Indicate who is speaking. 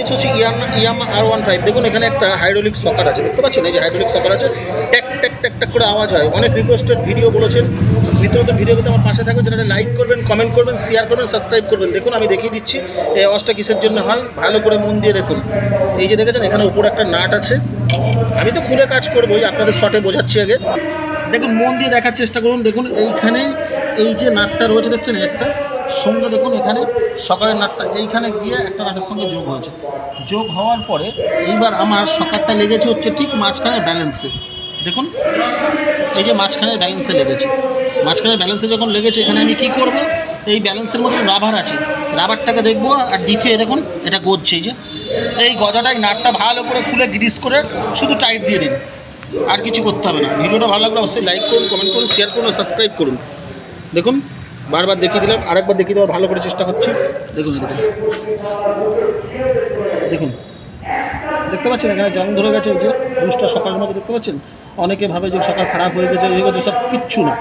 Speaker 1: হচ্ছে ইয়ামা R15। দেখুন এখানে একটা হাইড্রোলিক সকার আছে, দেখতে পাচ্ছেন? এই যে হাইড্রোলিক সকার আছে, ট্যাক ট্যাক ট্যাক ট্যাক করে আওয়াজ হয়। অনেক রিকোয়েস্টেড ভিডিও বলেছেন, নিত্যনত ভিডিও পেতে আমার পাশে থাকবেন, যেটা লাইক করবেন, কমেন্ট করবেন, শেয়ার করবেন, সাবস্ক্রাইব করবেন। দেখুন আমি দেখিয়ে দিচ্ছি এই আওয়াজটা কিসের জন্য হয়, ভালো করে মন দিয়ে দেখুন। এই যে দেখেছেন এখানে উপরে একটা নাট আছে, আমি তো খুলে কাজ করবোই, আপনাদের শর্টে বোঝাচ্ছি আগে। দেখুন মন দিয়ে দেখার চেষ্টা করুন। দেখুন এইখানে এই যে নাটটা রয়েছে দেখছেন একটা, সঙ্গে দেখুন এখানে সকালের নাটটা এইখানে গিয়ে একটা নাটের সঙ্গে যোগ হয়েছে। যোগ হওয়ার পরে এইবার আমার সকারটা লেগেছে হচ্ছে ঠিক মাঝখানে ব্যালেন্সে। দেখুন এই যে মাঝখানে ব্যালেন্সে লেগেছে, মাঝখানে ব্যালেন্সে যখন লেগেছে এখানে আমি কি করব, এই ব্যালেন্সের মধ্যে রাবার আছে, রাবারটাকে দেখবো আর দ্বিতীয় দেখুন এটা গজছে। এই যে এই গজাটাই নাটটা ভালো করে খুলে গ্রিস করে শুধু টাইট দিয়ে দিন, আর কিছু করতে হবে না। ভিডিওটা ভালো লাগলে অবশ্যই লাইক করুন, কমেন্ট করুন, শেয়ার করুন, সাবস্ক্রাইব করুন। দেখুন বারবার দেখিয়ে দিলাম, আরেকবার দেখিয়ে দেওয়ার ভালো করে চেষ্টা করছি। দেখুন দেখুন দেখুন, দেখতে পাচ্ছেন এখানে জং ধরে গেছে। এই যে বুস্টার সকালের মধ্যে দেখতে পাচ্ছেন, অনেকে ভাবে যে সকাল খারাপ হয়ে গেছে, সব কিচ্ছু না।